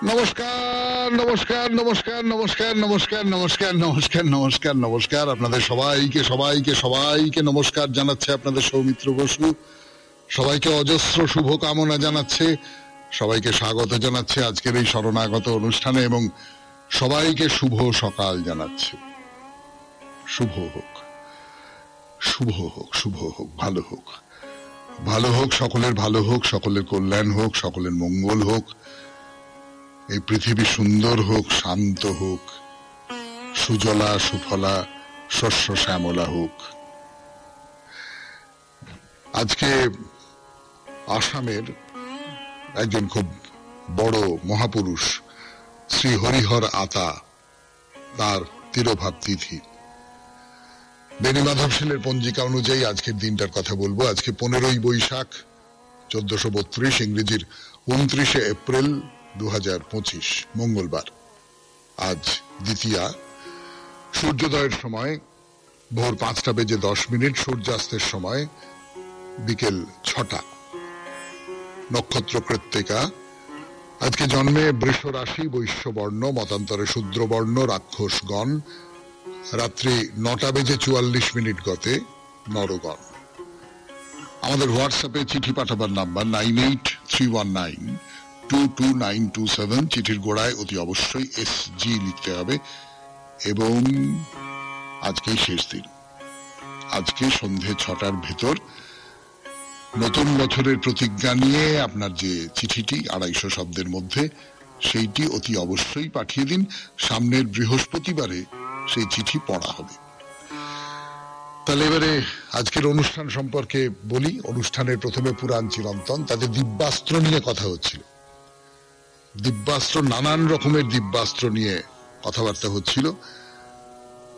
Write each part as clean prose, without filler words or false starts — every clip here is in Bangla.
নমস্কার নমস্কার নমস্কার নমস্কার নমস্কার নমস্কার নমস্কার নমস্কার নমস্কার আপনাদের সবাইকে সবাইকে সবাইকে নমস্কার জানাচ্ছে আপনাদের সৌমিত্র বসু। সবাইকে অজস্র শুভকামনা জানাচ্ছে, সবাইকে স্বাগত জানাচ্ছে আজকের এই শরণাগত অনুষ্ঠানে এবং সবাইকে শুভ সকাল জানাচ্ছে। শুভ হোক, শুভ হোক, শুভ হোক, ভালো হোক, ভালো হোক, সকলের ভালো হোক, সকলের কল্যাণ হোক, সকলের মঙ্গল হোক, এই পৃথিবী সুন্দর হোক, শান্ত হোক, সুজলা সুফলা শস্য শ্যামলা হোক। আজকে আসামের একজন খুব বড় মহাপুরুষ শ্রী হরিহর আতা, তার তিরোভাব তিথি। বেণী মাধবশীলের পঞ্জিকা অনুযায়ী আজকের দিনটার কথা বলবো। আজকে 15ই বৈশাখ 1432, ইংরেজির 29শে এপ্রিল 2025, মঙ্গলবার। আজ দ্বিতীয়া। সূর্যোদয়ের সময় ভোর 5:10, সূর্যাস্তের সময় বিকেল 6টা। নক্ষত্র কৃত্তিকা। আজকে জন্মে বৃষ রাশি, বৈশ্যবর্ণ, মতান্তরে শূদ্রবর্ণ, রাক্ষসগণ। রাত্রি 9:44 গতে নরগণ। আমাদের হোয়াটসঅ্যাপে চিঠি পাঠাবার নাম্বার 9831922927। চিঠির গোড়ায় অতি অবশ্যই SG লিখতে হবে। এবং আজকেই শেষ দিন। আজকে সন্ধে 6টার ভেতর নতুন বছরের প্রতিজ্ঞা নিয়ে আপনার যে চিঠিটি 250 শব্দের মধ্যে, সেইটি অতি অবশ্যই পাঠিয়ে দিন। সামনের বৃহস্পতিবারে সেই চিঠি পড়া হবে। তাহলে এবারে আজকের অনুষ্ঠান সম্পর্কে বলি। অনুষ্ঠানের প্রথমে পুরাণ চিরন্তন, তাদের দিব্যাস্ত্র নিয়ে কথা হচ্ছিল। দিব্যাস্ত্র, নানান রকমের দিব্যাস্ত্র নিয়ে কথাবার্তা হচ্ছিল।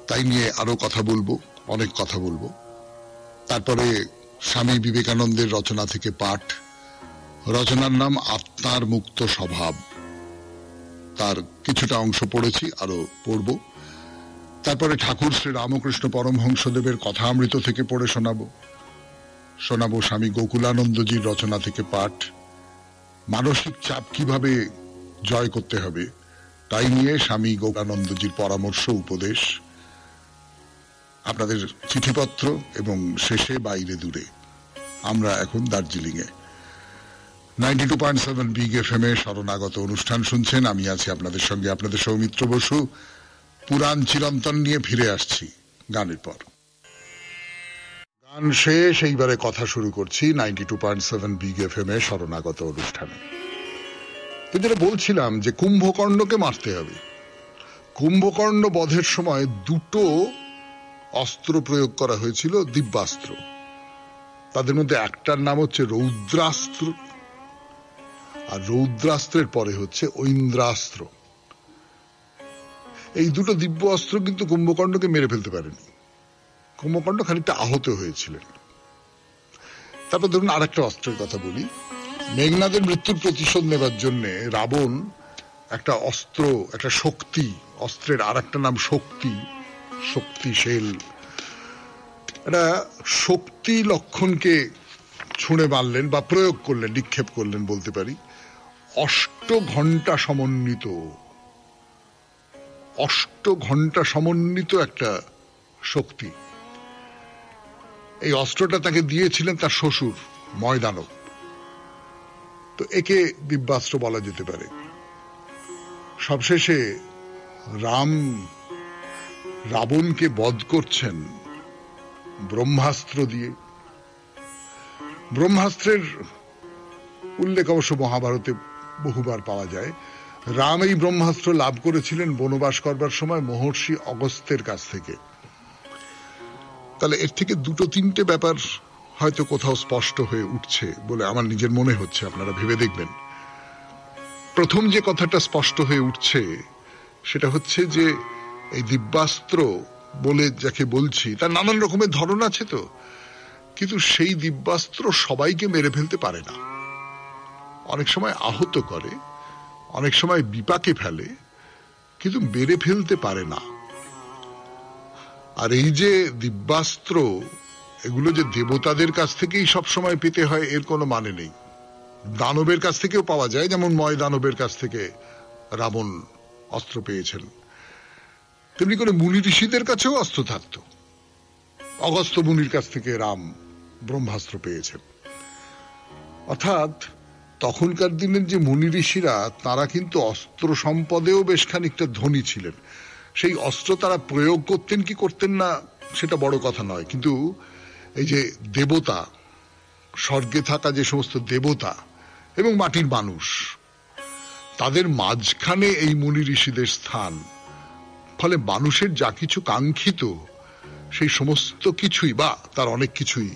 তাই নিয়ে আরো কথা বলবো, অনেক কথা বলবো। তারপরে স্বামী বিবেকানন্দের রচনা থেকে পাঠ। রচনার নাম আত্মার মুক্ত স্বভাব। তার কিছুটা অংশ পড়েছি, আরো পড়ব। তারপরে ঠাকুর শ্রী রামকৃষ্ণ পরমহংসদেবের কথামৃত থেকে পড়ে শোনাবো স্বামী গোকুলানন্দজির রচনা থেকে পাঠ। মানসিক চাপ কিভাবে জয় করতে হবে তাই নিয়ে স্বামী গোকুলানন্দজির পরামর্শ, উপদেশ। আপনাদের চিঠিপত্র এবং শেষে বাইরে দূরে। আমরা এখন দার্জিলিং এ 92.7 বিগ FM এ শরণাগত অনুষ্ঠান শুনছেন। আমি আছি আপনাদের সঙ্গে, আপনাদের সৌমিত্র বসু। পুরাণ চিরন্তন নিয়ে ফিরে আসছি গানের পর। গান শেষ, এইবারে কথা শুরু করছি 92.7 বিগ FM এ শরণাগত অনুষ্ঠানে। তো যেটা বলছিলাম যে কুম্ভকর্ণকে মারতে হবে। কুম্ভকর্ণ বধের সময় দুটো অস্ত্র প্রয়োগ করা হয়েছিল, দিব্যাস্ত্র। তাদের মধ্যে একটার নাম হচ্ছে রৌদ্রাস্ত্র, আর রৌদ্রাস্ত্রের পরে হচ্ছে ঐন্দ্রাস্ত্র। এই দুটো দিব্য অস্ত্র কিন্তু কুম্ভকর্ণকে মেরে ফেলতে পারেনি। কুম্ভকর্ণ খানিকটা আহত হয়েছিলেন। তারপর ধরুন আরেকটা অস্ত্রের কথা বলি। মেঘনাদের মৃত্যুর প্রতিশোধ নেবার জন্য রাবণ একটা অস্ত্র, একটা শক্তি, অস্ত্রের আর একটা নাম শক্তি, শক্তিশীল, একটা শক্তি লক্ষণকে ছুঁড়ে মারলেন বা প্রয়োগ করলেন, নিক্ষেপ করলেন বলতে পারি। 8 ঘন্টা সমন্বিত একটা শক্তি। এই অস্ত্রটা তাকে দিয়েছিলেন তার শ্বশুর ময়দানব। তো একে দিব্যাস্ত্র বলা যেতে পারে। সবশেষে রাম রাবণকে বধ করছেন ব্রহ্মাস্ত্র দিয়ে। ব্রহ্মাস্ত্রের উল্লেখ অবশ্য মহাভারতে বহুবার পাওয়া যায়। রাম এই ব্রহ্মাস্ত্র লাভ করেছিলেন বনবাস করবার সময় মহর্ষি অগস্ত্যের কাছ থেকে। তাহলে এর থেকে 2-3টে ব্যাপার হয়তো কোথাও স্পষ্ট হয়ে উঠছে বলে আমার নিজের মনে হচ্ছে। আপনারা ভেবে দেখবেন। প্রথম যে কথাটা স্পষ্ট হয়ে উঠছে সেটা হচ্ছে যে এই দিব্যাস্ত্র বলে যাকে বলছি তার নানান রকমের ধরন আছে তো, কিন্তু সেই দিব্যাস্ত্র সবাইকে মেরে ফেলতে পারে না। অনেক সময় আহত করে, অনেক সময় বিপাকে ফেলে, কিন্তু মেরে ফেলতে পারে না। আর এই যে দিব্যাস্ত্র, এগুলো যে দেবতাদের কাছ থেকেই সবসময় পেতে হয় এর কোনো মানে নেই। দানবের কাছ থেকেও পাওয়া যায়, যেমন ময় দানবের কাছ থেকে রাবণ অস্ত্র পেয়েছেন, তেমনি করে মুনি ঋষিদের কাছেও অস্ত্র থাকত। অগস্ত্য মুনির কাছ থেকে রাম ব্রহ্মাস্ত্র পেয়েছেন। অর্থাৎ তখনকার দিনের যে মুনি ঋষিরা, তারা কিন্তু অস্ত্র সম্পদেও বেশ খানিকটা ধনী ছিলেন। সেই অস্ত্র তারা প্রয়োগ করতেন কি করতেন না সেটা বড় কথা নয়, কিন্তু এই যে দেবতা, স্বর্গে থাকা যে সমস্ত দেবতা এবং মাটির মানুষ, তাদের মাঝখানে এই মুনি ঋষিদের স্থান। ফলে মানুষের যা কিছু কাঙ্ক্ষিত সেই সমস্ত কিছুই বা তার অনেক কিছুই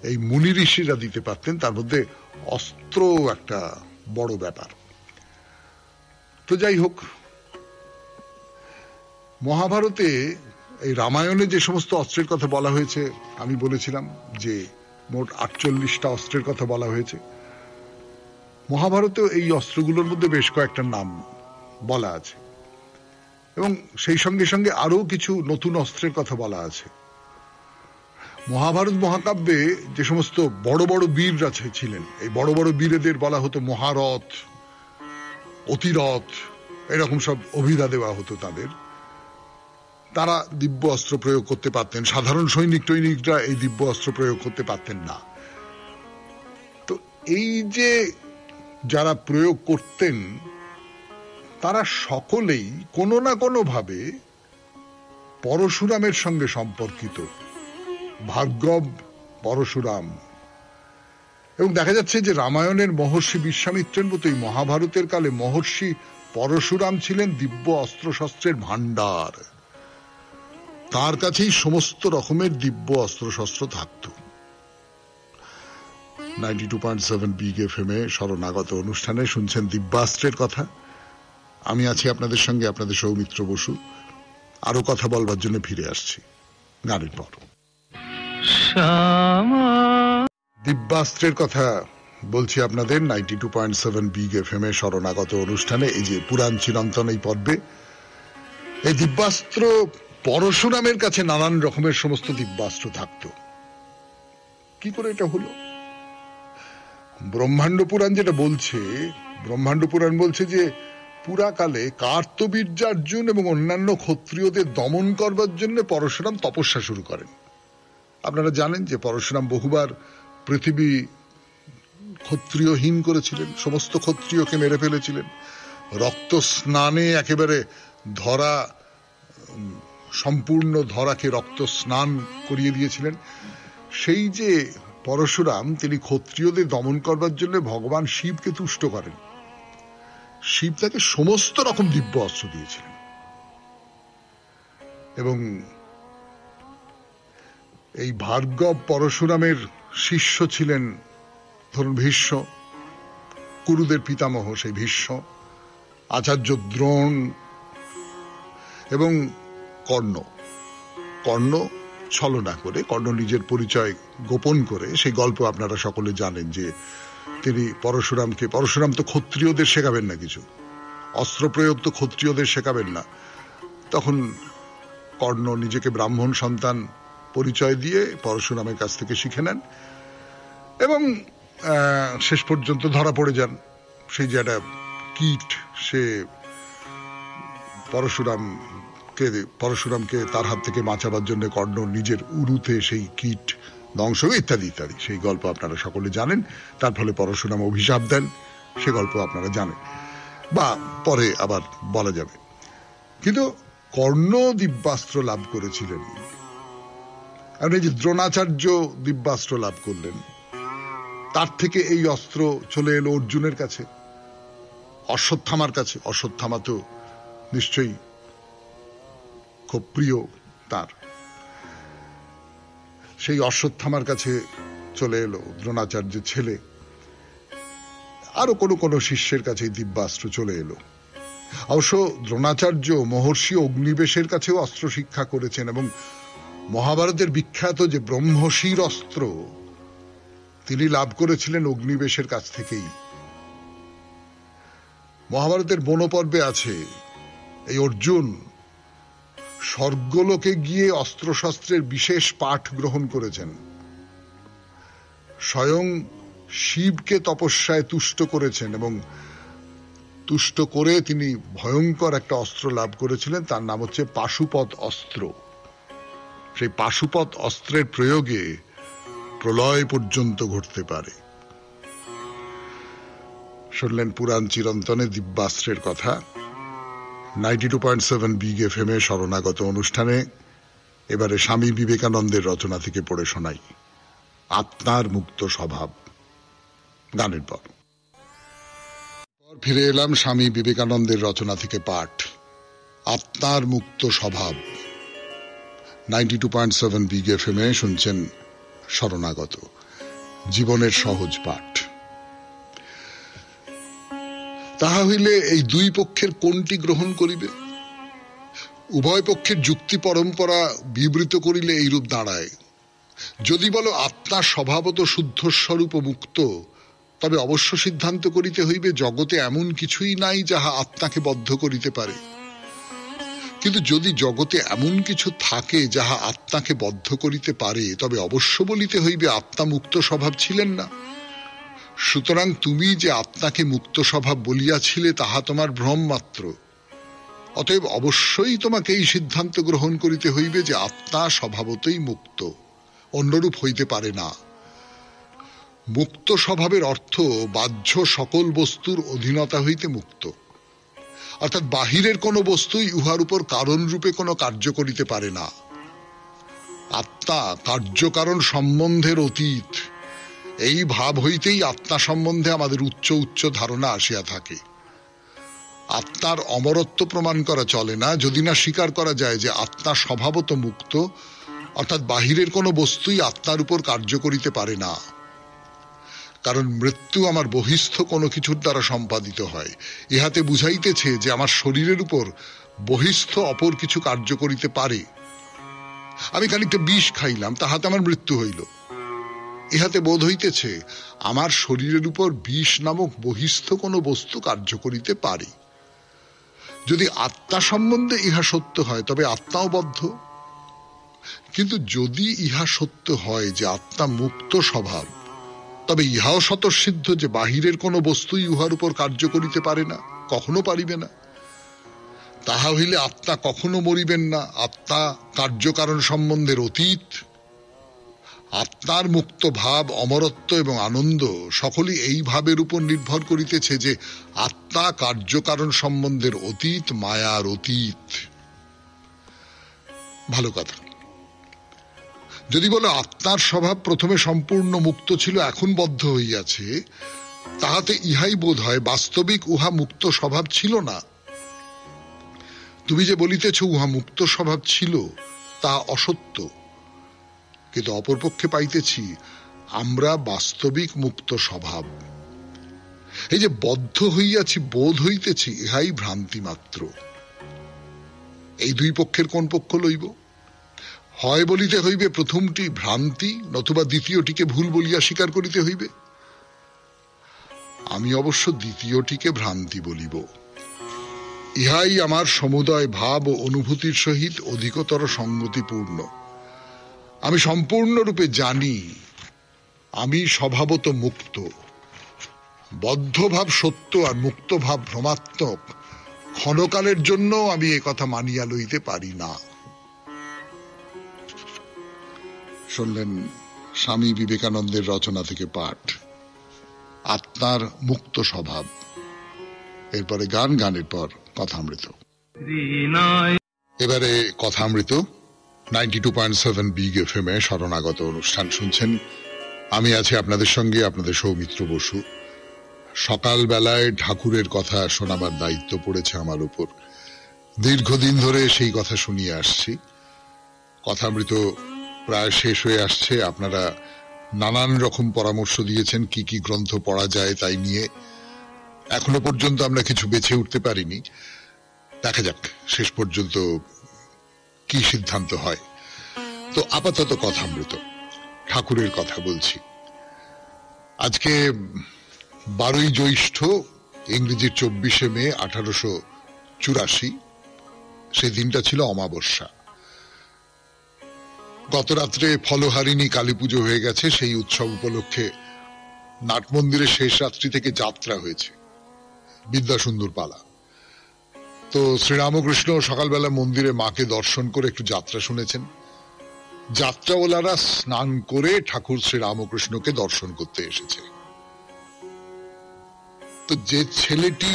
এই মুনি ঋষিরা দিতে পারতেন, তার মধ্যে অস্ত্র একটা বড় ব্যাপার। তো যাই হোক, মহাভারতে এই রামায়ণে যে সমস্ত অস্ত্রের কথা বলা হয়েছে, আমি বলেছিলাম যে মোট 48টা অস্ত্রের কথা বলা হয়েছে। মহাভারতেও এই অস্ত্রগুলোর মধ্যে বেশ কয়েকটা নাম বলা আছে এবং সেই সঙ্গে সঙ্গে আরো কিছু নতুন অস্ত্রের কথা বলা আছে। মহাভারত মহাকাব্যে যে সমস্ত বড় বড় বীররা ছিলেন, এই বড় বড় বীরেদের বলা হতো মহারথ, অতিরথ, এরকম সব অভিধা দেওয়া হতো তাদের। তারা দিব্য অস্ত্র প্রয়োগ করতে পারতেন, সাধারণ সৈনিক টৈনিকরা এই দিব্য অস্ত্র প্রয়োগ করতে পারতেন না। তো এই যে যারা প্রয়োগ করতেন, তারা সকলেই কোনো না কোনো ভাবে পরশুরামের সঙ্গে সম্পর্কিত। ভার্গব, পরশুরাম, এবং দেখা যাচ্ছে যে রামায়ণের মহর্ষি বিশ্বামিত্রের মতোই মহাভারতের কালে মহর্ষি পরশুরাম ছিলেন দিব্য অস্ত্র শস্ত্রের ভান্ডার। তার কাছেই সমস্ত রকমের দিব্য অস্ত্র শস্ত্র থাকত। 92.7 বিগ এফএম এ শরণাগত অনুষ্ঠানে শুনছেন দিব্যাস্ত্রের কথা। আমি আছি আপনাদের সঙ্গে, আপনাদের সৌমিত্র বসু। আরো কথা বলবার জন্য ফিরে আসছি গানের পর। দিব্যাস্ত্রের কথা বলছি আপনাদের 92.7 বিগ এফএম এ শরণাগত অনুষ্ঠানে। এই যে পুরাণ চিরন্তন এই পর্বে, এই দিব্যাস্ত্র পরশুরামের কাছে নানান রকমের সমস্ত দিব্যাস্ত্র থাকত। কি করে এটা হলো? ব্রহ্মাণ্ড পুরাণ যেটা বলছে, ব্রহ্মাণ্ড পুরাণ বলছে যে পুরাকালে কার্তবীর্যার্জুন এবং অন্যান্য ক্ষত্রিয়দের দমন করবার জন্য পরশুরাম তপস্যা শুরু করেন। আপনারা জানেন যে পরশুরাম বহুবার পৃথিবী ক্ষত্রিয়হীন করেছিলেন, সমস্ত ক্ষত্রিয়কে মেরে ফেলেছিলেন, রক্ত স্নানে একেবারে ধরা, সম্পূর্ণ ধরাকে রক্ত স্নান করিয়ে দিয়েছিলেন। সেই যে পরশুরাম, তিনি ক্ষত্রিয়দের দমন করবার জন্য ভগবান শিবকে তুষ্ট করেন। শিব তাকে সমস্ত রকম দিব্য অস্ত্র দিয়েছিলেন এবং এই ভার্গব পরশুরামের শিষ্য ছিলেন ধরুন ভীষ্ম, কুরুদের পিতামহ সেই ভীষ্ম, আচার্য দ্রোণ এবং কর্ণ। কর্ণ ছলনা করে, কর্ণ নিজের পরিচয় গোপন করে, সেই গল্প আপনারা সকলে জানেন যে তিনি পরশুরাম তো ক্ষত্রিয়দের শেখাবেন না কিছু, অস্ত্র প্রয়োগ তো ক্ষত্রিয়দের শেখাবেন না। তখন কর্ণ নিজেকে ব্রাহ্মণ সন্তান পরিচয় দিয়ে পরশুরামের কাছ থেকে শিখে নেন এবং শেষ পর্যন্ত ধরা পড়ে যান। সেই যে একটা কীট, সে পরশুরামকে তার হাত থেকে বাঁচাবার জন্য কর্ণ নিজের উরুতে সেই কীট ধ্বংস, ইত্যাদি ইত্যাদি সেই গল্প আপনারা সকলে জানেন। তার ফলে পরশুরাম অভিশাপ দেন, সে গল্প আপনারা জানেন বা পরে আবার বলা যাবে। কিন্তু কর্ণ দিব্যাস্ত্র লাভ করেছিলেন, আর এই যে দ্রোণাচার্য দিব্যাস্ত্র লাভ করলেন, তার থেকে এই অস্ত্র চলে এলো অর্জুনের কাছে, অশ্বত্থামার কাছে। অশ্বত্থামা তো নিশ্চয়ই খুব প্রিয় তার, সেই অশ্বত্থামার কাছে চলে এলো দ্রোণাচার্যের ছেলে। আরো কোনো শিষ্যের কাছে দিব্যাস্ত্র চলে এলো। অবশ্য দ্রোণাচার্য মহর্ষি অগ্নিবেশের কাছেও অস্ত্র শিক্ষা করেছেন এবং মহাভারতের বিখ্যাত যে ব্রহ্মশির অস্ত্র তিনি লাভ করেছিলেন অগ্নিবেশের কাছ থেকেই। মহাভারতের বনপর্বে আছে এই অর্জুন স্বর্গলোকে গিয়ে অস্ত্রশস্ত্রের বিশেষ পাঠ গ্রহণ করেছেন, স্বয়ং শিবকে তপস্যায় তুষ্ট করেছেন এবং তুষ্ট করে তিনি ভয়ঙ্কর একটা অস্ত্র লাভ করেছিলেন, তার নাম হচ্ছে পাশুপত অস্ত্র। সেই পাশুপত অস্ত্রের প্রয়োগে প্রলয় পর্যন্ত ঘটতে পারে। শুনলেন পুরাণ চিরন্তনে দিব্যাস্ত্রের কথা। 92.7 বিগ এফএম এ শরণাগত অনুষ্ঠানে এবারে স্বামী বিবেকানন্দের রচনা থেকে পড়ে শোনাই আত্মার মুক্ত স্বভাব। গানের পর ফিরে এলাম স্বামী বিবেকানন্দের রচনা থেকে পাঠ আত্মার মুক্ত স্বভাব। 92.7 বিগ এফএম এ শুনছেন শরণাগত, জীবনের সহজ পাঠ। তাহা হইলে এই দুই পক্ষের কোনটি গ্রহণ করিবে? উভয় পক্ষের যুক্তি পরম্পরা বিবৃত করিলে এইরূপ দাঁড়ায়। যদি বলো আত্মা স্বভাবত শুদ্ধ স্বরূপ মুক্ত, তবে অবশ্য সিদ্ধান্ত করিতে হইবে জগতে এমন কিছুই নাই যাহা আত্মাকে বদ্ধ করিতে পারে। কিন্তু যদি জগতে এমন কিছু থাকে যাহা আত্মাকে বদ্ধ করিতে পারে, তবে অবশ্য বলিতে হইবে আত্মা মুক্ত স্বভাব ছিলেন না। সুতরাং তুমি যে আত্মাকে মুক্ত স্বভাব বলিয়াছিলে তাহা তোমার ভ্রম মাত্র। অতএব অবশ্যই তোমাকে এই সিদ্ধান্ত গ্রহণ করিতে হইবে যে আত্মা স্বভাবতই মুক্ত, অন্যরূপ হইতে পারে না। মুক্ত স্বভাবের অর্থ বাহ্য সকল বস্তুর অধীনতা হইতে মুক্ত, অর্থাৎ বাহিরের কোন বস্তুই উহার উপর কারণ রূপে কোনো কার্য করিতে পারে না। আত্মা কার্যকারণ সম্বন্ধের অতীত, এই ভাব হইতেই আত্মা সম্বন্ধে আমাদের উচ্চ উচ্চ ধারণা আসিয়া থাকে। আত্মার অমরত্ব প্রমাণ করা চলে না যদি না স্বীকার করা যায় যে আত্মা স্বভাবত মুক্ত, অর্থাৎ বাহিরের কোনো বস্তুই আত্মার উপর কার্য করিতে পারে না। কারণ মৃত্যু আমার বহিস্থ কোনো কিছুর দ্বারা সম্পাদিত হয়। ইহাতে বুঝাইতেছে যে আমার শরীরের উপর বহিস্থ অপর কিছু কার্য করিতে পারে। আমি খানিকটা বিষ খাইলাম, তাহাতে আমার মৃত্যু হইল। ইহাতে বোধ হইতেছে আমার শরীরের উপর বিষ নামক বহিস্থ কোনো বস্তু কার্য করিতে পারে। যদি আত্মা সম্বন্ধে ইহা সত্য হয় তবে আত্মাও বদ্ধ। কিন্তু যদি ইহা সত্য হয় যে আত্মা মুক্ত স্বভাব, তবে ইহাও স্বতঃসিদ্ধ যে বাহিরের কোনো বস্তুই উহার উপর কার্য করিতে পারে না, কখনো পারিবে না। তাহা হইলে আত্মা কখনো মরিবেন না। আত্মা কার্যকারণ সম্বন্ধের অতীত। আত্মার মুক্ত ভাব, অমরত্ব এবং আনন্দ সকলই এই ভাবের উপর নির্ভর করিতেছে যে আত্মা কার্যকারণ সম্বন্ধের অতীত, মায়ার অতীত। ভালো কথা। যদি বলো আত্মার স্বভাব প্রথমে সম্পূর্ণ মুক্ত ছিল, এখন বদ্ধ হইয়াছে, তাহাতে ইহাই বোধ হয় বাস্তবিক উহা মুক্ত স্বভাব ছিল না। তুমি যে বলিতেছ উহা মুক্ত স্বভাব ছিল, তা অসত্য। কিন্তু অপরপক্ষে পাইতেছি আমরা বাস্তবিক মুক্ত স্বভাব। এই যে বদ্ধ হইয়াছি বোধ হইতেছি, ইহাই ভ্রান্তি মাত্র। এই দুই পক্ষের কোন পক্ষ লইব? হয় বলিতে হইবে প্রথমটি ভ্রান্তি, নতুবা দ্বিতীয়টিকে ভুল বলিয়া স্বীকার করিতে হইবে। আমি অবশ্য দ্বিতীয়টিকে ভ্রান্তি বলিব। ইহাই আমার সমুদয় ভাব ও অনুভূতির সহিত অধিকতর সঙ্গতিপূর্ণ। আমি সম্পূর্ণরূপে জানি আমি স্বভাবত মুক্ত। বদ্ধ ভাব সত্য আর মুক্ত ভাব ভ্রমাত্মক। ক্ষণকালের জন্য আমি এ কথা মানিয়া লইতে পারি না। শুনলেন স্বামী বিবেকানন্দের রচনা থেকে পাঠ আত্মার মুক্ত স্বভাব। এরপরে গান, গানের পর কথামৃত। এবারে কথামৃত 92.7 বিগ এফএম এ শরণাগত অনুষ্ঠান শুনছেন। আমি আছি আপনাদের সঙ্গে, আপনাদের সৌমিত্র বসু। সকাল বেলায় ঠাকুরের কথা শোনাবার দায়িত্ব পড়েছে আমার উপর। দীর্ঘদিন ধরে সেই কথা শুনিয়ে আসছি। কথামৃত প্রায় শেষ হয়ে আসছে। আপনারা নানান রকম পরামর্শ দিয়েছেন কি কি গ্রন্থ পড়া যায় তাই নিয়ে। এখনো পর্যন্ত আমরা কিছু বেছে উঠতে পারিনি। দেখা যাক শেষ পর্যন্ত কি সিদ্ধান্ত হয়। তো আপাতত কথামৃত ঠাকুরের কথা বলছি। আজকে 12ই জ্যৈষ্ঠ, ইংরেজির 24শে মে 1884। সেই দিনটা ছিল অমাবস্যা। গত রাত্রে ফলহারিণী কালী পুজো হয়ে গেছে। সেই উৎসব উপলক্ষে নাট মন্দিরে শেষ রাত্রি থেকে যাত্রা হয়েছে। বিদ্যাসুন্দর পালা। তো শ্রীরামকৃষ্ণ সকালবেলা মন্দিরে মাকে দর্শন করে একটু যাত্রা শুনেছেন। যাত্রাওয়ালারা স্নান করে ঠাকুর শ্রীরামকৃষ্ণকে দর্শন করতে এসেছে। তো যে ছেলেটি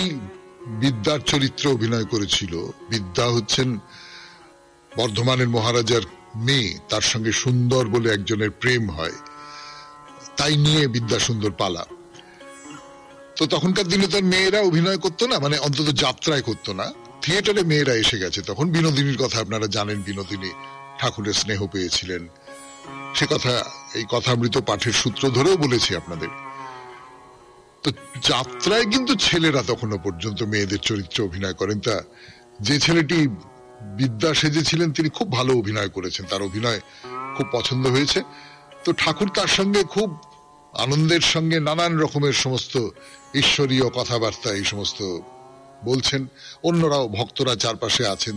বিদ্যার চরিত্রে অভিনয় করেছিল, বিদ্যা হচ্ছেন বর্ধমানের মহারাজার মেয়ে, তার সঙ্গে সুন্দর বলে একজনের প্রেম হয়, তাই নিয়ে বিদ্যাসুন্দর পালা। তো তখনকার দিনে তার মেয়েরা অভিনয় করতো না, মানে অন্তত যাত্রায় করতো না, থিয়েটারে মেয়েরা এসে গেছে। তখন বিনোদিনীর কথা আপনারা জানেন, বিনোদিনী ঠাকুরের স্নেহ পেয়েছিলেন, সে কথা এই কথামৃত পাঠের সূত্র ধরেও বলেছি আপনাদের। তো যাত্রায় কিন্তু ছেলেরা তখনও পর্যন্ত মেয়েদের চরিত্রে অভিনয় করেন। তা যে ছেলেটি বিদ্যা সেজেছিলেন তিনি খুব ভালো অভিনয় করেছেন, তার অভিনয় খুব পছন্দ হয়েছে। তো ঠাকুর তার সঙ্গে খুব আনন্দের সঙ্গে নানান রকমের সমস্ত ঈশ্বরীয় কথাবার্তা এই সমস্ত বলছেন। অন্যরাও ভক্তরা চারপাশে আছেন,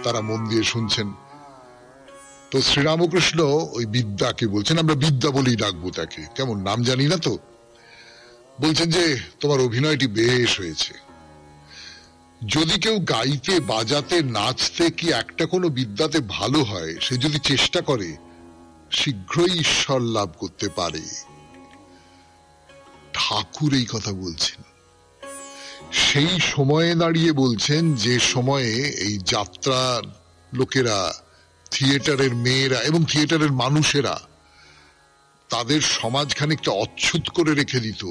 তারা মন দিয়ে শুনছেন। তো শ্রীরামকৃষ্ণ ওই বিদ্যাকে বলছেন, আমরা বিদ্যা বলেই ডাকবো তাকে, কেমন নাম জানি না তো, বলছেন যে তোমার অভিনয়টি বেশ হয়েছে। যদি কেউ গাইতে বাজাতে নাচতে কি একটা কোনো বিদ্যাতে ভালো হয়, সে যদি চেষ্টা করে শীঘ্রই ঈশ্বর লাভ করতে পারে। ঠাকুর এই কথা বলছেন সেই সময়ে দাঁড়িয়ে, বলছেন যে সময়ে এই যাত্রার লোকেরা, থিয়েটারের মেয়েরা এবং থিয়েটারের মানুষেরা তাদের সমাজ খানিকটা অচ্ছুত করে রেখে দিত।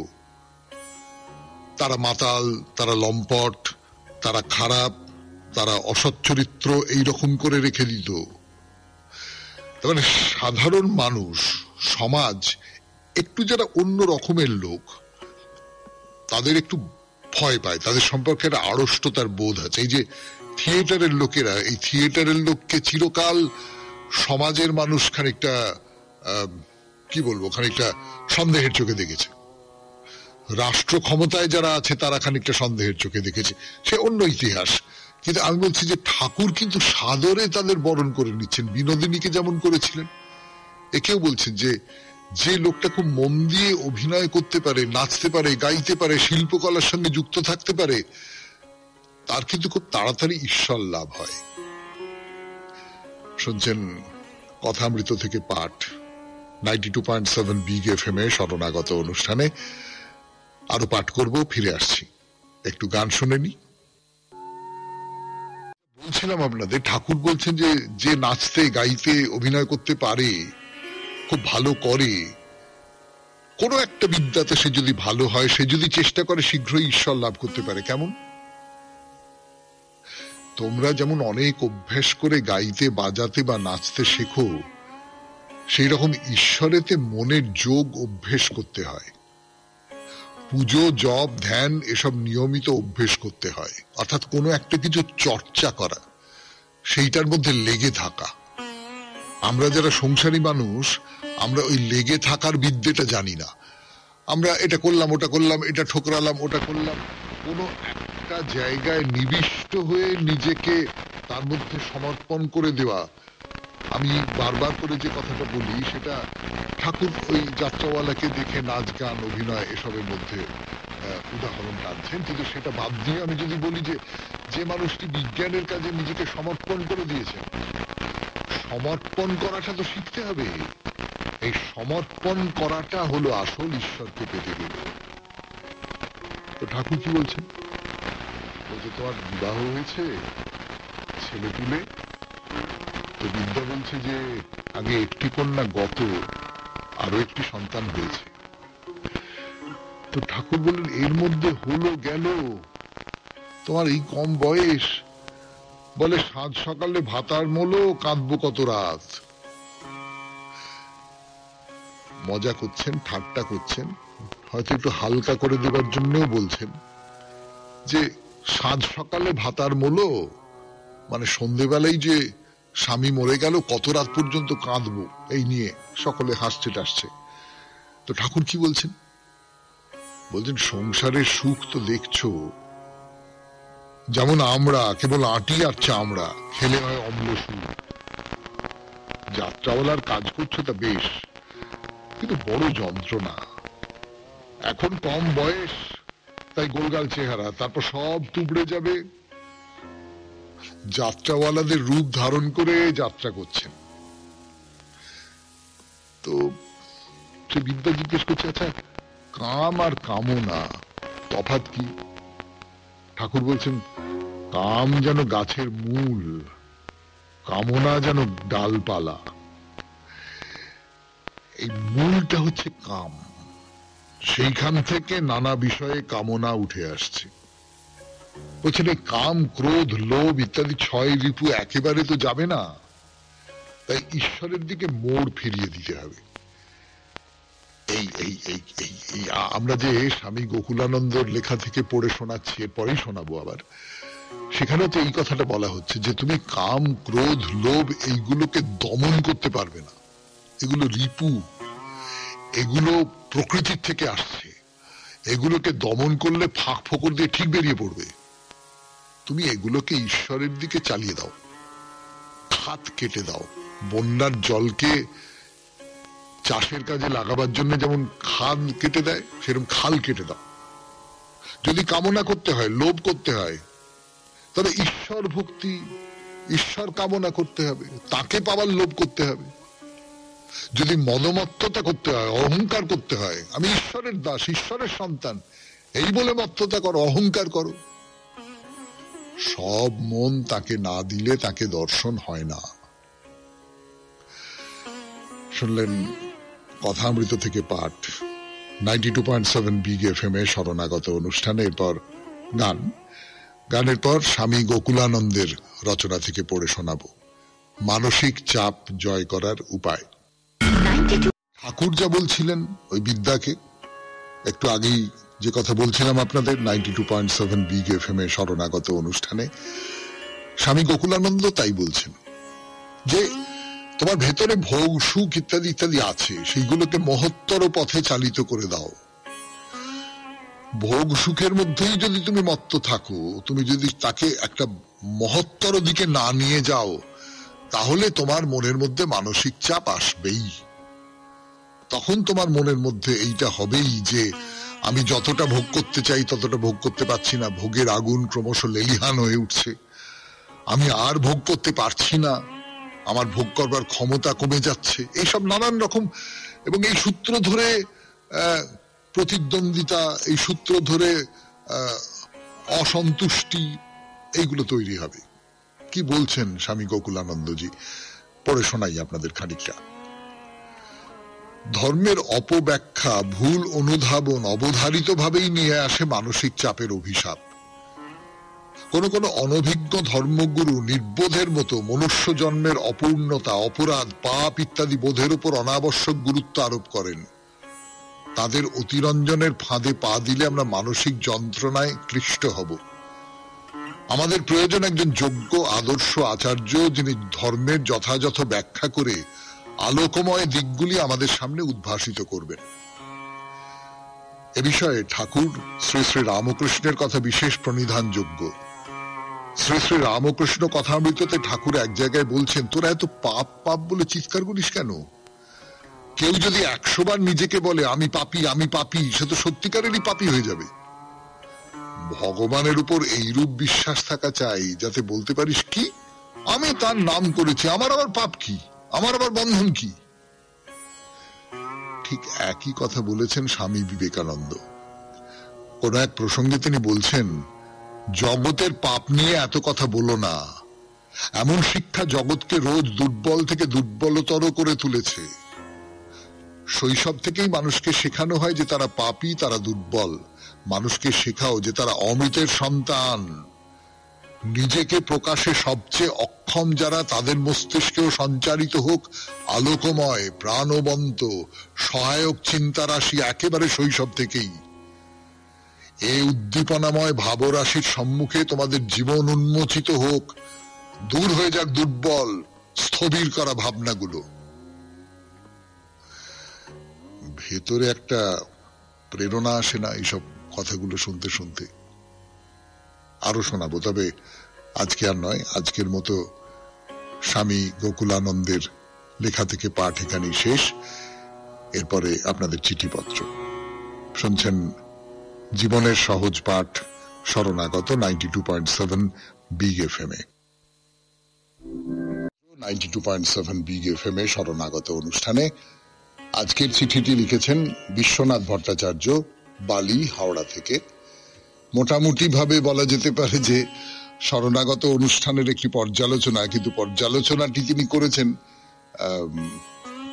তারা মাতাল, তারা লম্পট, তারা খারাপ, তারা অসৎ চরিত্র এইরকম করে রেখে দিত। মানে সাধারণ মানুষ, সমাজ, একটু যারা অন্য রকমের লোক, তাদের একটু ভয় পায়, তাদের সম্পর্কে একটা আড়ষ্টতার বোধ আছে। এই যে থিয়েটারের লোকেরা, এই থিয়েটারের লোককে চিরকাল সমাজের মানুষ খানিকটা কি বলবো, খানিকটা সন্দেহের চোখে দেখেছে। রাষ্ট্র ক্ষমতায় যারা আছে তারা খানিকটা সন্দেহের চোখে দেখেছে, সে অন্য ইতিহাস। কিন্তু আমি বলছি যে ঠাকুর কিন্তু সাদরে তাদের বরণ করে নিচ্ছেন, বিনোদিনীকে যেমন করেছিলেন। একেও বলছেন যে যে লোকটা খুব মন দিয়ে অভিনয় করতে পারে, নাচতে পারে, গাইতে পারে, শিল্পকলার সঙ্গে যুক্ত থাকতে পারে, তার কিন্তু খুব তাড়াতাড়ি ঈশ্বর লাভ হয়। শুনছেন কথামৃত থেকে পাঠ 92.7 বিগ এফএম এ শরণাগত অনুষ্ঠানে। আরো পাঠ করব, ফিরে আসছি, একটু গান শুনে নি। বলছিলাম আপনাদের, ঠাকুর বলছেন যে যে নাচতে গাইতে অভিনয় করতে পারে, খুব ভালো করে, কোনো একটা বিদ্যাতে সে যদি ভালো হয়, সে যদি চেষ্টা করে শীঘ্রই ঈশ্বর লাভ করতে পারে। কেমন? তোমরা যেমন অনেক অভ্যাস করে গাইতে বাজাতে বা নাচতে শেখো, সেই রকম ঈশ্বরেতে মনের যোগ অভ্যেস করতে হয়। পুজো, জপ, ধ্যান এসব নিয়মিত অভ্যেস করতে হয়, অর্থাৎ কোনো একটা কিছু চর্চা করা, সেইটার মধ্যে লেগে থাকা। আমরা যারা সংসারী মানুষ, আমরা ওই লেগে থাকার বিদ্যেটা জানি না। আমরা এটা করলাম, ওটা করলাম, এটা ঠোকরালাম, ওটা করলাম, কোনো একটা জায়গায় নিবিষ্ট হয়ে নিজেকে তার মধ্যে সমর্পণ করে দেওয়া। আমি বারবার করে যে কথাটা বলি, সেটা ঠাকুর ওই যাত্রাওয়ালাকে দেখে নাচ, গান, অভিনয় এসবের মধ্যে উদাহরণ টানছেন। কিন্তু সেটা বাদ দিয়ে আমি যদি বলি যে যে মানুষটি বিজ্ঞানের কাজে নিজেকে সমর্পণ করে দিয়েছেন, সমর্পণ করাটা তো শিখতে হবে। এই সমর্পণ করাটা হলো আসল ঈশ্বরকে পেতে গেলে। তো ঠাকুর কি বলছেন? বলছে তোমার বিবাহ হয়েছে, ছেলে পুলে। তো বিদ্যা বলছে যে আগে একটি কন্যা গত, আরো একটি সন্তান হয়েছে। তো ঠাকুর বললেন এর মধ্যে হলো গেল, তোমার এই কম বয়স, বলে সাত সকালে ভাতার মোলো, কাঁদবো কত রাত। মজা করছেন, ঠাট্টা করছেন, হয়তো একটু হালকা করে দেবার জন্যও বলছেন যে সাত সকালে ভাতার মোলো, মানে সন্ধেবেলায় যে স্বামী মরে গেল, কত রাত পর্যন্ত কাঁদবো, এই নিয়ে সকলে হাসছে টাসছে। তো ঠাকুর কি বলছেন? বলছেন সংসারের সুখ তো দেখছো, যেমন আমরা কেবল আটি আর চামড়া, খেলে হয় অম্ল সুখ। যাত্রাওয়ালার কাজ করছো তা বেশ, কিন্তু বড় যন্ত্রণা। এখন কম বয়স, তাই গোলগাল চেহারা, তারপর সব তুবড়ে যাবে, যাত্রাওয়ালাদের রূপ ধারণ করে যাত্রা করছেন। তো সে বিদ্যা জিজ্ঞেস করছে, আচ্ছা কাম আর কামনা তফাৎ কি? ঠাকুর বলছেন, কাম যেন গাছের মূল, কামনা যেন ডালপালা। এই মূলটা হচ্ছে কাম, সেইখান থেকে নানা বিষয়ে কামনা উঠে আসছে। বলছেন এই কাম, ক্রোধ, লোভ ইত্যাদি 6 রিপু একেবারে তো যাবে না, তাই ঈশ্বরের দিকে মোড় ফিরিয়ে দিতে হবে। এই এই এই এই আমরা যে স্বামী গোকুলানন্দর লেখা থেকে পড়ে শোনাচ্ছি, এরপরেই শোনাবো আবার, সেখানে তো এই কথাটা বলা হচ্ছে যে তুমি কাম, ক্রোধ, লোভ এইগুলোকে দমন করতে পারবে না। এগুলো রিপু, এগুলো প্রকৃতির থেকে আসছে, এগুলোকে দমন করলে ফাঁক ফোকর দিয়ে ঠিক বেরিয়ে পড়বে। তুমি এগুলোকে ঈশ্বরের দিকে চালিয়ে দাও, খাত কেটে দাও। বন্যার জলকে চাষের কাজে লাগাবার জন্য যেমন খাল কেটে দেয়, সেরকম খাল কেটে দাও। যদি কামনা করতে হয়, লোভ করতে হয়, তবে ঈশ্বর ভক্তি, ঈশ্বর কামনা করতে হবে, তাকে পাওয়ার লোভ করতে হবে। যদি মদমত্ততা করতে হয়, অহংকার করতে হয়, আমি ঈশ্বরের দাস, ঈশ্বরের সন্তান, এই বলে মত্ততা করো, অহংকার করো, সব মন তাকে না দিলে তাকে দর্শন হয় না। শুনলেন কথামৃত থেকে পাঠ 92.7 বিগ এফএম এ শরণাগত অনুষ্ঠানে। এরপর গানের পর স্বামী গোকুলানন্দের রচনা থেকে পড়ে শোনাবো মানসিক চাপ জয় করার উপায়। ঠাকুর যা বলছিলেন ওই বিদ্যাকে, একটু আগেই যে কথা বলছিলাম আপনাদের 92.7 বিগ এফএম এ শরণাগত অনুষ্ঠানে, স্বামী গোকুলানন্দ তাই বলছেন যে তোমার ভেতরে ভোগ, সুখ ইত্যাদি ইত্যাদি আছে, সেইগুলোকে মহত্তর পথে চালিত করে দাও। ভোগ সুখের মধ্যেই যদি তুমি মত্ত থাকো, তুমি যদি তাকে একটা মহত্তর দিকে না নিয়ে যাও, তাহলে তোমার মনের মধ্যে মানসিক চাপ আসবেই। তখন তোমার মনের মধ্যে এইটা হবেই যে আমি যতটা ভোগ করতে চাই ততটা ভোগ করতে পারছি না, ভোগের আগুন ক্রমশ লেলিহান হয়ে উঠছে, আমি আর ভোগ করতে পারছি না, আমার ভোগ করবার ক্ষমতা কমে যাচ্ছে, এইসব নানান রকম। এবং এই সূত্র ধরে প্রতিদ্বন্দ্বিতা, এই সূত্র ধরে অসন্তুষ্টি, এইগুলো তৈরি হবে। কি বলছেন স্বামী গোকুলানন্দজি, পড়ে শোনাই আপনাদের খানিকটা। ধর্মের অপব্যাখ্যা, ভুল অনুধাবন অবধারিত ভাবেই নিয়ে আসে মানসিক চাপের অভিশাপ। কোন কোন অনভিজ্ঞ ধর্মগুরু নির্বোধের মতো মনুষ্য জন্মের অপূর্ণতা, অপরাধ, পাপ ইত্যাদি বোধের উপর অনাবশ্যক গুরুত্ব আরোপ করেন। তাদের অতিরঞ্জনের ফাঁদে পা দিলে আমরা মানসিক যন্ত্রণায় ক্লিষ্ট হব। আমাদের প্রয়োজন একজন যোগ্য আদর্শ আচার্য, যিনি ধর্মের যথাযথ ব্যাখ্যা করে আলোকময় দিকগুলি আমাদের সামনে উদ্ভাসিত করবেন। এ বিষয়ে ঠাকুর শ্রী শ্রী রামকৃষ্ণের কথা বিশেষ প্রণিধানযোগ্য। শ্রী শ্রী রামকৃষ্ণ কথামৃততে ঠাকুর এক জায়গায় বলছেন, তোরা এত পাপ পাপ বলে চিৎকার করিস কেন? কেউ যদি 100 বার নিজেকে বলে আমি পাপী আমি পাপী, সে তো সত্যিকারেরই পাপী হয়ে যাবে। ভগবানের উপর এইরূপ বিশ্বাস থাকা চাই যাতে বলতে পারিস, কি আমি তার নাম করেছি, আমার আবার পাপ কি, আমার আবার বন্ধন কি? ঠিক একই কথা বলেছেন স্বামী বিবেকানন্দ। কোন এক প্রসঙ্গে তিনি বলছেন, জগতের পাপ নিয়ে এত কথা বলো না, এমন শিক্ষা জগৎকে রোজ দুর্বল থেকে দুর্বলতর করে তুলেছে। শৈশব থেকেই মানুষকে শেখানো হয় যে তারা পাপী, তারা দুর্বল। মানুষকে শেখাও যে তারা অমৃতের সন্তান। নিজেকে প্রকাশে সবচেয়ে অক্ষম যারা, তাদের মস্তিষ্কেও সঞ্চারিত হোক আলোকময়, প্রাণবন্ত, সহায়ক চিন্তারাশি একেবারে শৈশব থেকেই। এই উদ্দীপনাময় ভাবরাশির সম্মুখে তোমাদের জীবন উন্মোচিত হোক, দূর হয়ে যাক দুর্বল স্থবির করা ভাবনাগুলো। ভেতরে একটা প্রেরণা আসে না এইসব কথাগুলো শুনতে শুনতে? আরো শোনাবো, তবে আজকে আর নয়। আজকের মতো স্বামী গোকুলানন্দের লেখা থেকে পাঠ এখানেই শেষ। এরপরে আপনাদের চিঠিপত্র শুনছেন জীবনের সহজ পাঠ শরণাগত 92.7 বিগ এফএম এ 92.7 বিগ এফএম এ শরণাগত অনুষ্ঠানে আজকের চিঠিটি লিখেছেন বিশ্বনাথ ভট্টাচার্য, বালি, হাওড়া থেকে। মোটামুটি ভাবে বলা যেতে পারে যে শরণাগত অনুষ্ঠানের একটি পর্যালোচনা, কিন্তু পর্যালোচনাটি তিনি করেছেন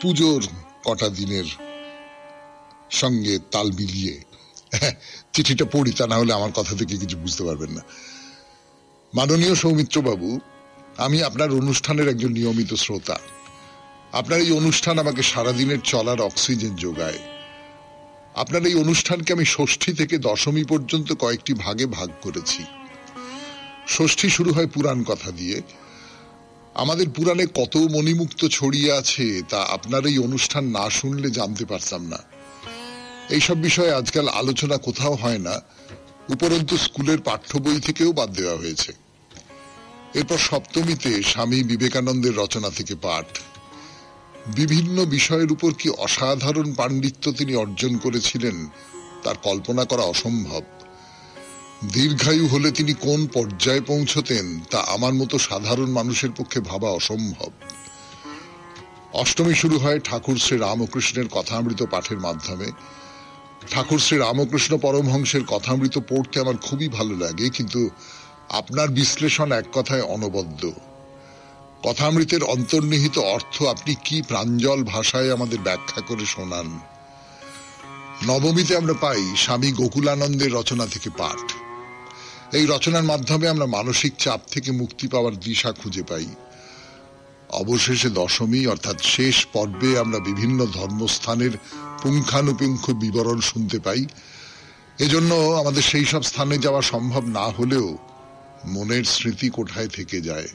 পুজোর কটা দিনের সঙ্গে তাল মিলিয়ে। চিঠিটা পড়ি, তা না হলে আমার কথা থেকে কিছু বুঝতে পারবেন না। মাননীয় সৌমিত্র বাবু, আমি আপনার অনুষ্ঠানের একজন নিয়মিত শ্রোতা। আপনার এই অনুষ্ঠান আমাকে সারাদিনের চলার অক্সিজেন যোগায়। আপনার এই অনুষ্ঠানকে আমি ষষ্ঠী থেকে দশমী পর্যন্ত কয়েকটি ভাগে ভাগ করেছি। ষষ্ঠী শুরু হয় পুরাণ কথা দিয়ে। আমাদের পুরাণে কত মণিমুক্ত ছড়িয়ে আছে তা আপনার এই অনুষ্ঠান না শুনলে জানতে পারতাম না। এইসব বিষয়ে আজকাল আলোচনা কোথাও হয় না, উপরন্তু স্কুলের পাঠ্য বই থেকেও বাদ দেওয়া হয়েছে। এরপর সপ্তমীতে স্বামী বিবেকানন্দের রচনা থেকে পাঠ। বিভিন্ন বিষয়ের উপর কি অসাধারণ পাণ্ডিত্য তিনি অর্জন করেছিলেন তার কল্পনা করা অসম্ভব। দীর্ঘায়ু হলে তিনি কোন পর্যায়ে পৌঁছতেন তা আমার মতো সাধারণ মানুষের পক্ষে ভাবা অসম্ভব। অষ্টমী শুরু হয় ঠাকুর শ্রী রামকৃষ্ণের কথামৃত পাঠের মাধ্যমে। ঠাকুর শ্রী রামকৃষ্ণ পরমহংসের কথামৃত পড়তে আমার খুবই ভালো লাগে, কিন্তু আপনার বিশ্লেষণ এক কথায় অনবদ্য। কথামৃতের অন্তর্নিহিত অর্থ আপনি কি প্রাঞ্জল ভাষায় আমাদের ব্যাখ্যা করে শোনান। নবমীতে আমরা পাই স্বামী গোকুলানন্দের রচনা থেকে পাঠ। এই রচনার মাধ্যমে আমরা মানসিক চাপ থেকে মুক্তি পাওয়ার দিশা খুঁজে পাই। অবশেষে দশমী অর্থাৎ শেষ পর্বে আমরা বিভিন্ন ধর্মস্থানের পুঙ্খানুপুঙ্খ বিবরণ শুনতে পাই। এজন্য আমাদের সেই সব স্থানে যাওয়া সম্ভব না হলেও মনের স্মৃতি কোঠায় থেকে যায়।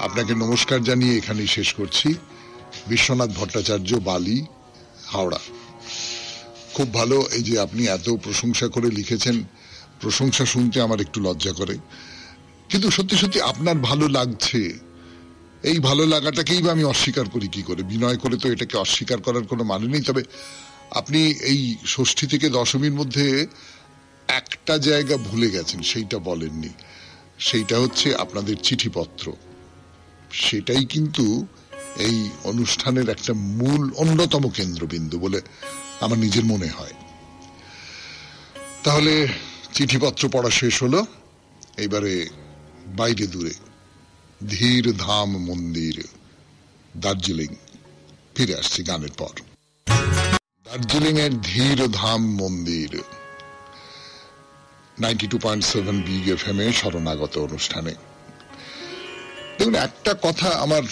আপনাকে নমস্কার জানিয়ে এখানেই শেষ করছি। বিশ্বনাথ ভট্টাচার্য, বালি, হাওড়া। খুব ভালো এই যে আপনি এত প্রশংসা করে লিখেছেন। প্রশংসা শুনতে আমার একটু লজ্জা করে, কিন্তু সত্যি সত্যি আপনার ভালো লাগছে। এই ভালো লাগাটাকেই বা আমি অস্বীকার করি কি করে? বিনয় করে তো এটাকে অস্বীকার করার কোনো মানে নেই। তবে আপনি এই ষষ্ঠী থেকে দশমীর মধ্যে একটা জায়গা ভুলে গেছেন, সেইটা বলেননি। সেইটা হচ্ছে আপনাদের চিঠিপত্র। সেটাই কিন্তু এই অনুষ্ঠানের একটা মূল অন্যতম কেন্দ্রবিন্দু বলে আমার নিজের মনে হয়। তাহলে চিঠিপত্র পড়া শেষ হলো, এবারে বাইরে দূরে ধীর ধাম মন্দির, দার্জিলিং ফিরে আসছি গানের পর। দার্জিলিং এর ধীর ধাম মন্দির 92.7 বিগ এফএম এ শরণাগত অনুষ্ঠানে। দেখুন, একটা কথা আমার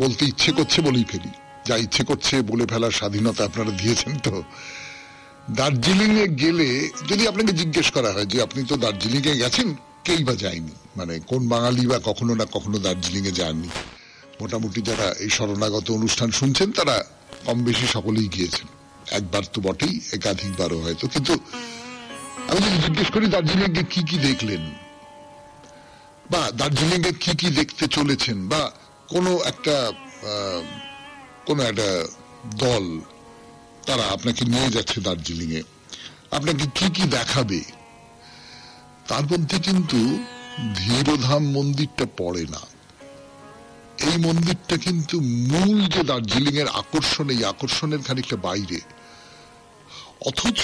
বলতে ইচ্ছে করছে বলেই ফেলি। যা ইচ্ছে করছে বলে ফেলার স্বাধীনতা আপনারা দিয়েছেন। তো দার্জিলিং এ গেলে যদি আপনাকে জিজ্ঞেস করা হয় যে আপনি তো দার্জিলিং এ গেছেন, কেই বা যায়নি, মানে কোন বাঙালি বা কখনো না কখনো দার্জিলিং এ যাননি? মোটামুটি যারা এই শরণাগত অনুষ্ঠান শুনছেন তারা কম বেশি সকলেই গিয়েছেন, একবার তো বটেই, একাধিকবারও হয়তো। কিন্তু আমি যদি জিজ্ঞেস করি দার্জিলিং এ কি কি দেখলেন, বা দার্জিলিং এ কি কি দেখতে চলেছেন, বা কোনো একটা দল তারা আপনাকে নিয়ে যাচ্ছে দার্জিলিং এ, আপনাকে কি কি দেখাবে, তার মধ্যে কিন্তু ধীরধাম মন্দিরটা পড়ে না। এই মন্দিরটা কিন্তু মূল যে দার্জিলিং এর আকর্ষণ, এই আকর্ষণের খানিকটা বাইরে। অথচ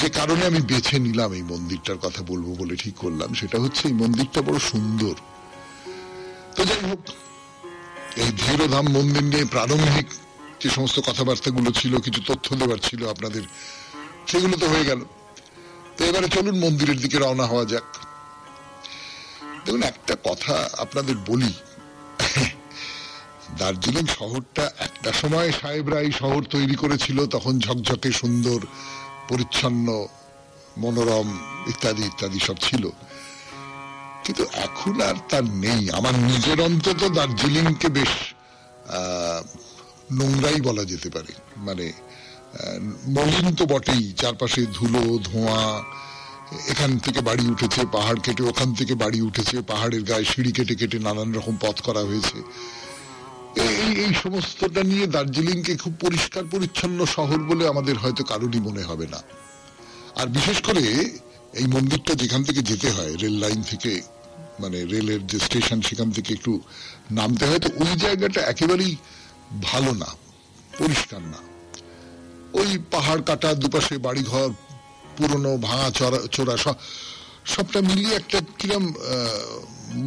যে কারণে আমি বেছে নিলাম এই মন্দিরটার কথা বলবো বলে ঠিক করলাম, সেটা হচ্ছে এই মন্দিরটা বড় সুন্দর। তো যাই হোক, এই ধীরধাম মন্দির নিয়ে প্রারম্ভিক যে সমস্ত কথাবার্তাগুলো ছিল, কিছু তথ্য দেওয়ার ছিল আপনাদের, সেগুলো তো হয়ে গেল। তো এবারে চলুন মন্দিরের দিকে রওনা হওয়া যাক। দেখুন, একটা কথা আপনাদের বলি, দার্জিলিং শহরটা একটা সময় সাহেবরা এই শহর তৈরি করেছিল, তখন ঝকঝকে সুন্দর, পরিচ্ছন্ন, মনোরম ইত্যাদি ইত্যাদি সব ছিল। কিন্তু এখন আর তার নেই। আমার নিজের অন্তত দার্জিলিংকে বেশ নোংরাই বলা যেতে পারে। মানে মলিন তো বটেই, চারপাশে ধুলো ধোঁয়া, এখান থেকে বাড়ি উঠেছে, পাহাড় কেটে ওখান থেকে বাড়ি উঠেছে, পাহাড়ের গায়ে সিঁড়ি কেটে কেটে নানান রকম পথ করা হয়েছে। এই সমস্তটা নিয়ে দার্জিলিংকে খুব পরিষ্কার পরিচ্ছন্ন শহর বলে আমাদের হয়তো কারোরই মনে হবে না। আর বিশেষ করে এই মন্দিরটা যেখান থেকে যেতে হয় রেল লাইন থেকে, মানে রেলের যে স্টেশন সেখান থেকে একটু নামতে হয়, তো ওই জায়গাটা একেবারেই ভালো না, পরিষ্কার না। ওই পাহাড় কাটা, দুপাশে বাড়িঘর, পুরনো ভাঙা চোরা সবটা মিলিয়ে একটা কিরম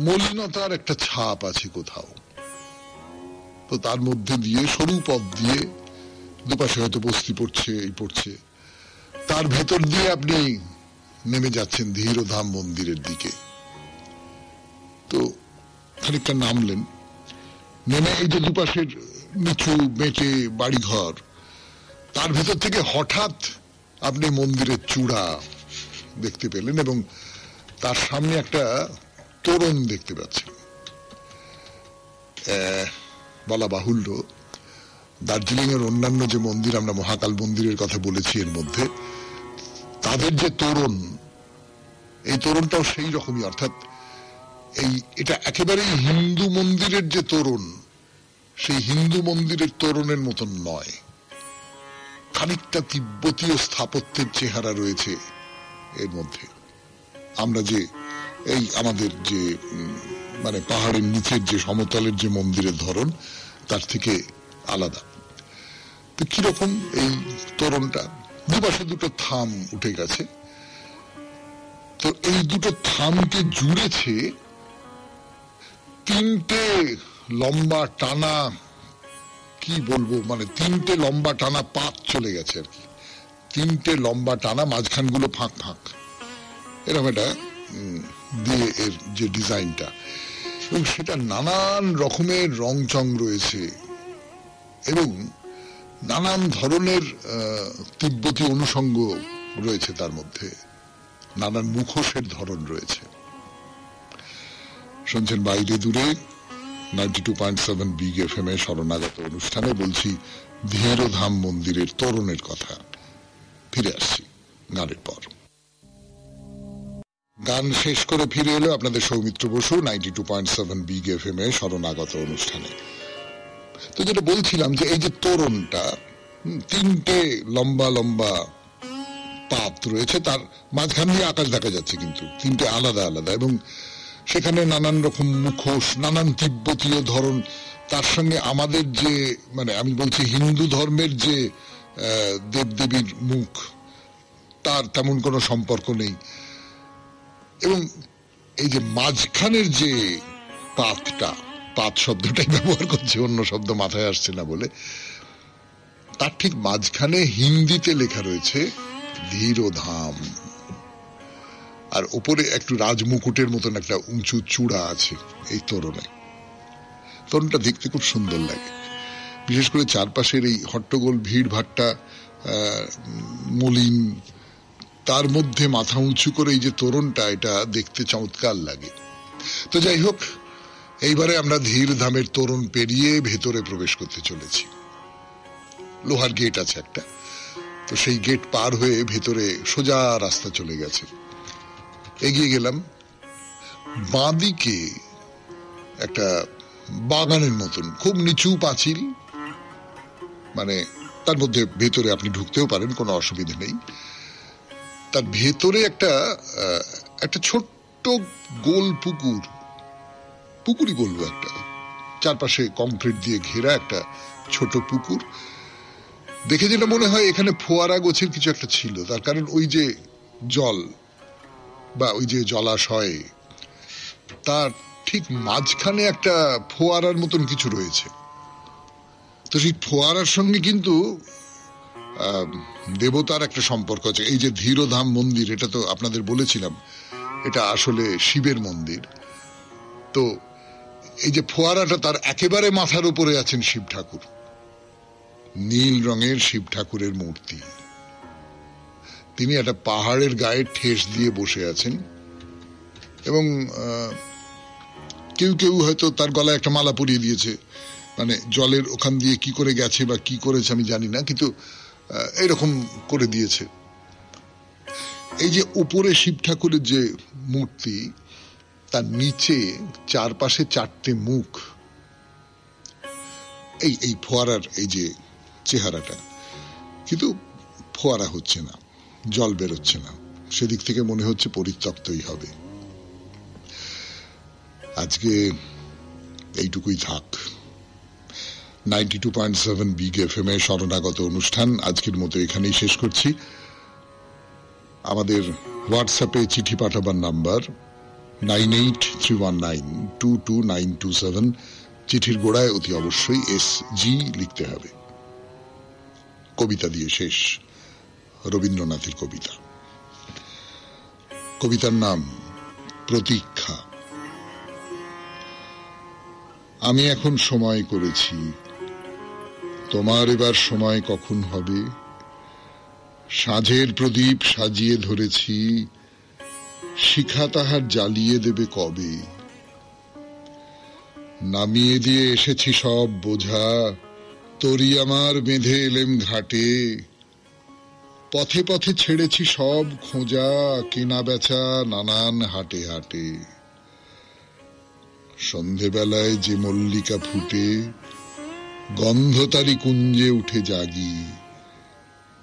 মলিনতার একটা ছাপ আছে কোথাও। তো তার মধ্যে দিয়ে সরু পথ দিয়ে দুপাশে হয়তো বস্তি পড়ছে, এই পড়ছে, তার ভেতর দিয়ে আপনি নেমে যাচ্ছেন ধীরধাম মন্দিরের দিকে। তো খানিকটা নামলেন, নেমে এই যে দুপাশের নিচু বেঁটে বাড়িঘর, তার ভেতর থেকে হঠাৎ আপনি মন্দিরের চূড়া দেখতে পেলেন এবং তার সামনে একটা তোরণ দেখতে পাচ্ছেন। বলা বাহুল্য, দার্জিলিং এর অন্যান্য যে মন্দির, আমরা মহাকাল মন্দিরের কথা বলেছি এর মধ্যে, তাদের যে তোরণ, এই তোরণটাও সেই রকমই। অর্থাৎ এটা একেবারেই হিন্দু মন্দিরের যে তোরণ, সেই হিন্দু মন্দিরের তোরণের মতন নয়। খানিকটা তিব্বতীয় স্থাপত্যের চেহারা রয়েছে এর মধ্যে। আমরা যে এই আমাদের যে মানে পাহাড়ের নিচের যে সমতলের যে মন্দিরের ধরন, তার থেকে আলাদা। তো কিরকম এই তোরণটা, দুপাশে দুটো থাম উঠে গেছে। তো এই দুটো থামকে জুড়েছে তিনটে লম্বা টানা, কি বলবো, মানে তিনটে লম্বা টানা পাত চলে গেছে আর কি। তিনটে লম্বা টানা, মাঝখানগুলো ফাঁক ফাঁক, এরকম একটা দিয়ে এর যে ডিজাইনটা, এবং সেটা নানান রকমের রং চং রয়েছে এবং নানান ধরনের তিব্বতী অনুষঙ্গ রয়েছে তার মধ্যে, নানান মুখোশের ধরন রয়েছে। শুনছেন বাইরে দূরে 92.7 বিগ এফএম এ শরণাগত অনুষ্ঠানে বলছি ধীরধাম মন্দিরের তোরণের কথা। ফিরে আসছি গানের পর। গান শেষ করে ফিরে এলো আপনাদের সৌমিত্র বসু 92.7 বিগ এফএম এ শরণাগত অনুষ্ঠানে। তো যেটা বলছিলাম যে এই যে তোরণটা, তিনটে লম্বা লম্বা পাত রয়েছে, তার মাঝখান দিয়ে আকাশ দেখা যাচ্ছে, কিন্তু তিনটে আলাদা আলাদা, এবং সেখানে নানান রকম মুখোশ, নানান তিব্বতীয় ধরন। তার সঙ্গে আমাদের যে, মানে আমি বলছি হিন্দু ধর্মের যে দেবদেবীর মুখ, তার তেমন কোনো সম্পর্ক নেই। এবং এই যে মাঝখানের যে পাতটা, পাত শব্দটাই ব্যবহার করছে, অন্য শব্দ মাথায় আসছে না বলে, তার ঠিক মাঝখানে হিন্দিতে লেখা রয়েছে ধীরধাম, আর ওপরে একটু রাজমুকুটের মতন একটা উঁচু চূড়া আছে এই তোরণে। তোরণটা দেখতে খুব সুন্দর লাগে, বিশেষ করে চারপাশের এই হট্টগোল ভিড় ভাট্টা, মলিন, তার মধ্যে মাথা উঁচু করে এই যে তোরণটা, এটা দেখতে চমৎকার লাগে। তো যাই হোক, এইবারে আমরা ধীরধামের তোরণ পেরিয়ে ভেতরে প্রবেশ করতে চলেছি। লোহার গেট আছে একটা, তো সেই গেট পার হয়ে ভেতরে সোজা রাস্তা চলে গেছে। এগিয়ে গেলাম, বাঁদিকে একটা বাগানের মতন খুব নিচু পাঁচিল, মানে তার মধ্যে ভেতরে আপনি ঢুকতেও পারেন, কোনো অসুবিধা নেই। তার ভেতরে একটা ছোট্ট গোল পুকুরই বলবো, একটা চারপাশে কংক্রিট দিয়ে ঘেরা একটা ছোট পুকুর। দেখে যেটা মনে হয় এখানে ফোয়ারা গোছের কিছু একটা ছিল, তার কারণ ওই যে জল বা ওই যে জলাশয়, তার ঠিক মাঝখানে একটা ফোয়ারার মতন কিছু রয়েছে। তো সেই ফোয়ারার সঙ্গে কিন্তু দেবতার একটা সম্পর্ক আছে। এই যে ধীরধাম মন্দির, এটা তো আপনাদের বলেছিলাম এটা আসলে শিবের মন্দির। তো এই যে ফোয়ারাটা, তার একেবারে মাথার উপরে আছেন শিব ঠাকুর, নীল রঙের শিব ঠাকুরের মূর্তি। তিনি একটা পাহাড়ের গায়ে ঠেস দিয়ে বসে আছেন, এবং কেউ কেউ হয়তো তার গলায় একটা মালা পরিয়ে দিয়েছে, মানে জলের ওখান দিয়ে কি করে গেছে বা কি করেছে আমি জানি না, কিন্তু এরকম করে দিয়েছে। এই যে উপরে শিব ঠাকুরের যে মূর্তি, তার নিচে চারপাশে চারটে মুখ। এই ফোয়ারার এই যে চেহারাটা, কিন্তু ফোয়ারা হচ্ছে না, জল বেরোচ্ছে না, সেদিক থেকে মনে হচ্ছে পরিত্যক্তই হবে। আজকে এইটুকুই থাক। 92.7 বিগ এফএম এ শরণাগত অনুষ্ঠান আজকের মতো এখানেই শেষ করছি। আমাদের হোয়াটসঅ্যাপে চিঠি পাঠাবার নাম্বার 9831922927। চিঠির গোড়ায় অতি অবশ্যই SG লিখতে হবে। কবিতা দিয়ে শেষ, রবীন্দ্রনাথের কবিতা। কবিতার নাম প্রতীক্ষা। আমি এখন সময় করেছি, তোমার এবার সময় কখন হবে? সাঁঝের প্রদীপ সাজিয়ে ধরেছি, শিখা তাহার জ্বালিয়ে দেবে কবে? নামিয়ে দিয়ে এসেছি সব বোঝা, তরি আমার বেঁধে এলেম ঘাটে। পথে পথে ছেড়েছি সব খোঁজা, কেনা বেচা নানান হাটে হাটে। সন্ধেবেলায় যে মল্লিকা ফুটে, গন্ধ তারি কুঞ্জে উঠে জাগি।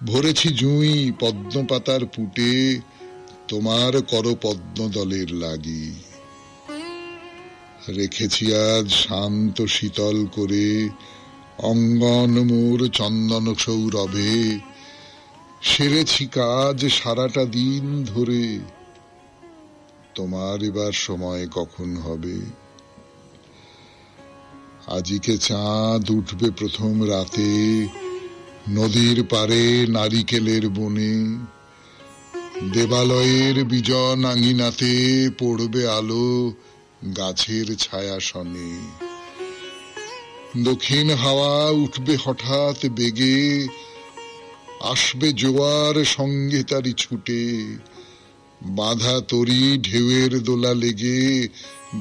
ভরেছি জুঁই পদ্ম পাতার পুটে, তোমার করপদ্ম দলের লাগি। রেখেছি আজ শান্ত শীতল করে, অঙ্গন মোর চন্দন সৌরভে। সেরেছি কাজ সারাটা দিন ধরে, তোমার এবার সময় কখন হবে? আজিকে চাঁদ উঠবে প্রথম রাতে, নদীর পারে নারিকেলের বনে। দেবালয়ের বিজন আঙিনাতে পড়বে আলো গাছের ছায়াসনে। দক্ষিণ হাওয়া উঠবে হঠাৎ বেগে, আসবে জোয়ার সঙ্গে তারি ছুটে। বাঁধা তরি ঢেউয়ের দোলা লেগে,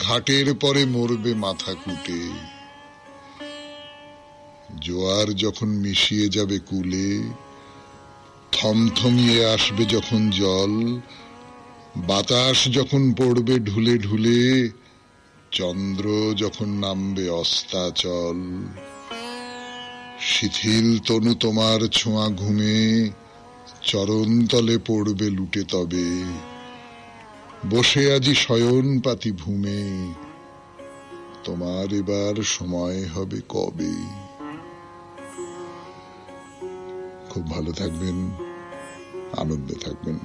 ঘাটের পরে মরবে মাথা কুটে। জোয়ার যখন মিশিয়ে যাবে কুলে, থমথমিয়ে আসবে যখন জল। বাতাস যখন পড়বে ঢুলে ঢুলে, চন্দ্র যখন নামবে অস্তাচল। শিথিল তনু তোমার ছোঁয়া ঘুমে, চরণ তলে পড়বে লুটে তবে। বসে আজি শয়ন পাতি ভূমে, তোমার এবার সময় হবে কবে? খুব ভালো থাকবেন, আনন্দে থাকবেন।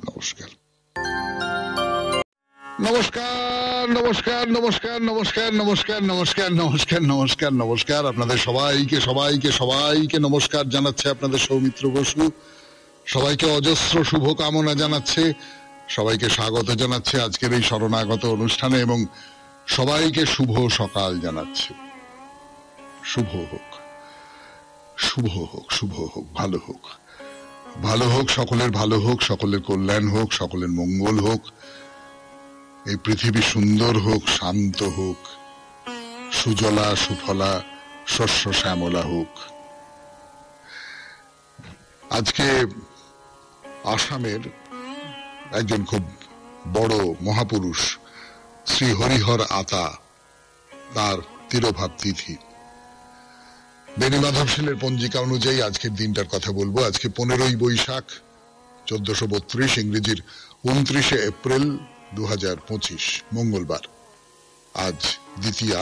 নমস্কার। নমস্কার নমস্কার নমস্কার নমস্কার নমস্কার নমস্কার নমস্কার নমস্কার নমস্কার। আপনাদের সবাইকে সবাইকে সবাইকে নমস্কার জানাচ্ছে আপনাদের সৌমিত্র বসু। সবাইকে অজস্র শুভকামনা জানাচ্ছে, সবাইকে স্বাগত জানাচ্ছে আজকের এই শরণাগত অনুষ্ঠানে, এবং সবাইকে শুভ সকাল জানাচ্ছে। শুভ হোক, শুভ হোক, শুভ হোক, ভালো হোক, ভালো হোক, সকলের ভালো হোক, সকলের কল্যাণ হোক, সকলের মঙ্গল হোক। এই পৃথিবী সুন্দর হোক, শান্ত হোক, সুজলা সুফলা শস্য শ্যামলা হোক। আজকে আসামের একজন খুব বড় মহাপুরুষ শ্রী হরিহর আতা, তার তিরোভাব তিথি। বেণী মাধবশীলের পঞ্জিকা অনুযায়ী আজকের দিনটার কথা বলবো। আজকে 15ই বৈশাখ 1432, ইংরেজির 29শে এপ্রিল 2025, মঙ্গলবার। আজ দ্বিতীয়া।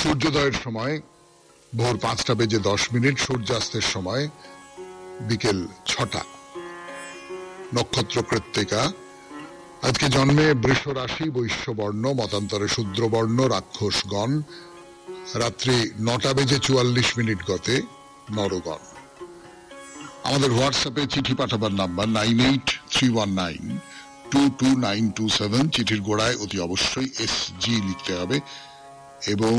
সূর্যোদয়ের সময় ভোর 5:10, সূর্যাস্তের সময় বিকেল 6টা। নক্ষত্র কৃত্তিকা। আজকে জন্মে বৃষ রাশি, বৈশ্যবর্ণ, মতান্তরে শূদ্রবর্ণ, রাক্ষসগণ। রাত্রি 9:44 গতে নরগণ। আমাদের হোয়াটসঅ্যাপে চিঠি পাঠাবার নাম্বার 9831922927। চিঠির গোড়ায় অতি অবশ্যই SG লিখতে হবে এবং